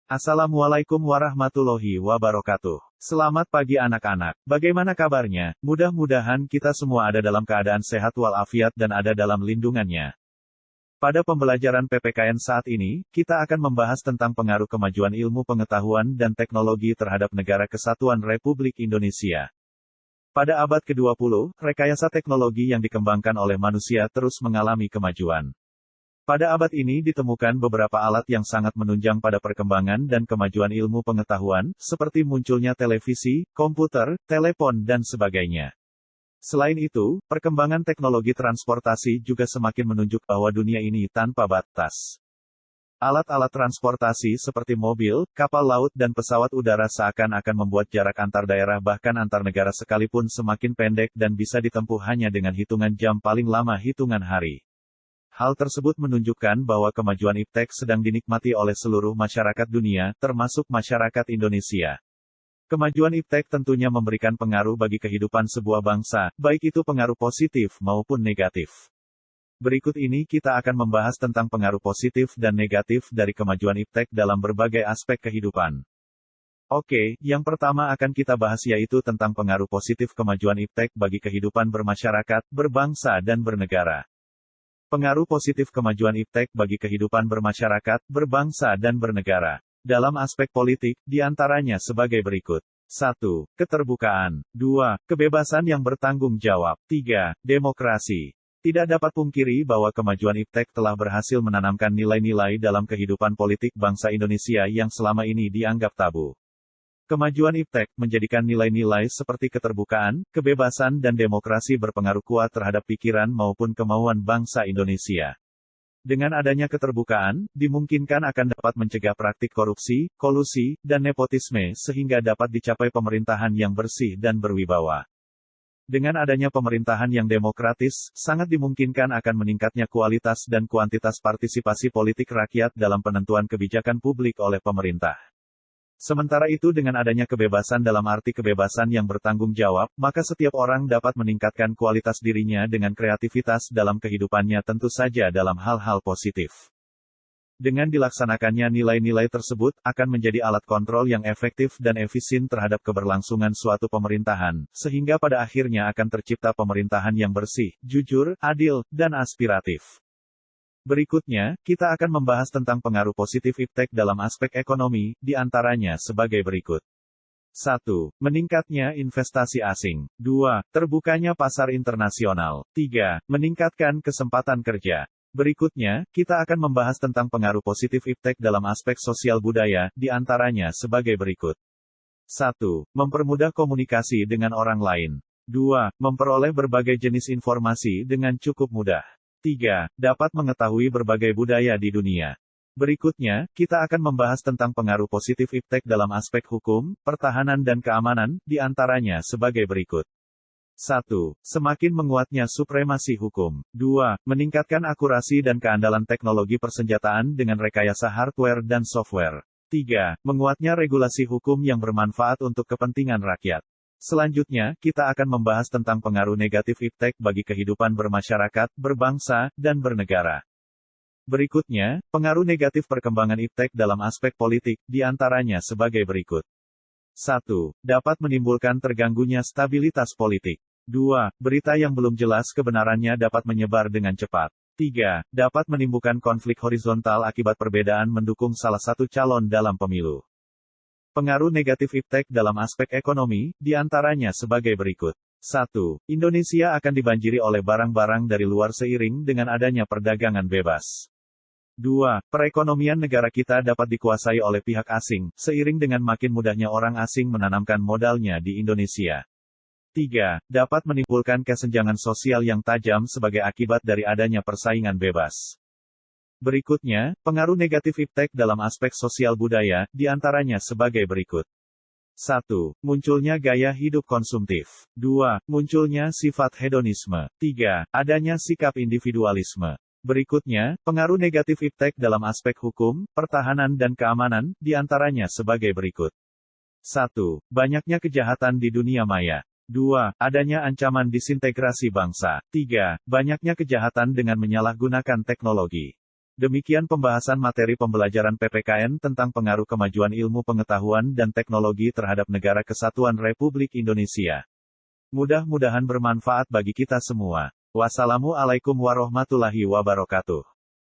Assalamualaikum warahmatullahi wabarakatuh. Selamat pagi anak-anak. Bagaimana kabarnya? Mudah-mudahan kita semua ada dalam keadaan sehat walafiat dan ada dalam lindungannya. Pada pembelajaran PPKN saat ini, kita akan membahas tentang pengaruh kemajuan ilmu pengetahuan dan teknologi terhadap Negara Kesatuan Republik Indonesia. Pada abad ke-20, rekayasa teknologi yang dikembangkan oleh manusia terus mengalami kemajuan. Pada abad ini ditemukan beberapa alat yang sangat menunjang pada perkembangan dan kemajuan ilmu pengetahuan, seperti munculnya televisi, komputer, telepon dan sebagainya. Selain itu, perkembangan teknologi transportasi juga semakin menunjuk bahwa dunia ini tanpa batas. Alat-alat transportasi seperti mobil, kapal laut dan pesawat udara seakan-akan membuat jarak antar daerah bahkan antar negara sekalipun semakin pendek dan bisa ditempuh hanya dengan hitungan jam paling lama hitungan hari. Hal tersebut menunjukkan bahwa kemajuan iptek sedang dinikmati oleh seluruh masyarakat dunia, termasuk masyarakat Indonesia. Kemajuan iptek tentunya memberikan pengaruh bagi kehidupan sebuah bangsa, baik itu pengaruh positif maupun negatif. Berikut ini kita akan membahas tentang pengaruh positif dan negatif dari kemajuan iptek dalam berbagai aspek kehidupan. Oke, yang pertama akan kita bahas yaitu tentang pengaruh positif kemajuan iptek bagi kehidupan bermasyarakat, berbangsa dan bernegara. Pengaruh positif kemajuan iptek bagi kehidupan bermasyarakat, berbangsa dan bernegara. Dalam aspek politik, diantaranya sebagai berikut. 1. Keterbukaan. 2. Kebebasan yang bertanggung jawab. 3. Demokrasi. Tidak dapat pungkiri bahwa kemajuan iptek telah berhasil menanamkan nilai-nilai dalam kehidupan politik bangsa Indonesia yang selama ini dianggap tabu. Kemajuan iptek menjadikan nilai-nilai seperti keterbukaan, kebebasan dan demokrasi berpengaruh kuat terhadap pikiran maupun kemauan bangsa Indonesia. Dengan adanya keterbukaan, dimungkinkan akan dapat mencegah praktik korupsi, kolusi, dan nepotisme sehingga dapat dicapai pemerintahan yang bersih dan berwibawa. Dengan adanya pemerintahan yang demokratis, sangat dimungkinkan akan meningkatnya kualitas dan kuantitas partisipasi politik rakyat dalam penentuan kebijakan publik oleh pemerintah. Sementara itu dengan adanya kebebasan dalam arti kebebasan yang bertanggung jawab, maka setiap orang dapat meningkatkan kualitas dirinya dengan kreativitas dalam kehidupannya tentu saja dalam hal-hal positif. Dengan dilaksanakannya nilai-nilai tersebut, akan menjadi alat kontrol yang efektif dan efisien terhadap keberlangsungan suatu pemerintahan, sehingga pada akhirnya akan tercipta pemerintahan yang bersih, jujur, adil, dan aspiratif. Berikutnya, kita akan membahas tentang pengaruh positif iptek dalam aspek ekonomi, di antaranya sebagai berikut. 1. Meningkatnya investasi asing. 2. Terbukanya pasar internasional. 3. Meningkatkan kesempatan kerja. Berikutnya, kita akan membahas tentang pengaruh positif iptek dalam aspek sosial budaya, di antaranya sebagai berikut. 1. Mempermudah komunikasi dengan orang lain. 2. Memperoleh berbagai jenis informasi dengan cukup mudah. 3. Dapat mengetahui berbagai budaya di dunia. Berikutnya, kita akan membahas tentang pengaruh positif iptek dalam aspek hukum, pertahanan dan keamanan, di antaranya sebagai berikut. 1. Semakin menguatnya supremasi hukum. 2. Meningkatkan akurasi dan keandalan teknologi persenjataan dengan rekayasa hardware dan software. 3. Menguatnya regulasi hukum yang bermanfaat untuk kepentingan rakyat. Selanjutnya, kita akan membahas tentang pengaruh negatif iptek bagi kehidupan bermasyarakat, berbangsa, dan bernegara. Berikutnya, pengaruh negatif perkembangan iptek dalam aspek politik, di antaranya sebagai berikut. 1. Dapat menimbulkan terganggunya stabilitas politik. 2. Berita yang belum jelas kebenarannya dapat menyebar dengan cepat. 3. Dapat menimbulkan konflik horizontal akibat perbedaan mendukung salah satu calon dalam pemilu. Pengaruh negatif iptek dalam aspek ekonomi, di antaranya sebagai berikut. 1. Indonesia akan dibanjiri oleh barang-barang dari luar seiring dengan adanya perdagangan bebas. 2. Perekonomian negara kita dapat dikuasai oleh pihak asing, seiring dengan makin mudahnya orang asing menanamkan modalnya di Indonesia. 3. Dapat menimbulkan kesenjangan sosial yang tajam sebagai akibat dari adanya persaingan bebas. Berikutnya, pengaruh negatif iptek dalam aspek sosial budaya, di antaranya sebagai berikut. 1. Munculnya gaya hidup konsumtif. 2. Munculnya sifat hedonisme. 3. Adanya sikap individualisme. Berikutnya, pengaruh negatif iptek dalam aspek hukum, pertahanan dan keamanan, di antaranya sebagai berikut. 1. Banyaknya kejahatan di dunia maya. 2. Adanya ancaman disintegrasi bangsa. 3. Banyaknya kejahatan dengan menyalahgunakan teknologi. Demikian pembahasan materi pembelajaran PPKN tentang pengaruh kemajuan ilmu pengetahuan dan teknologi terhadap Negara Kesatuan Republik Indonesia. Mudah-mudahan bermanfaat bagi kita semua. Wassalamualaikum warahmatullahi wabarakatuh.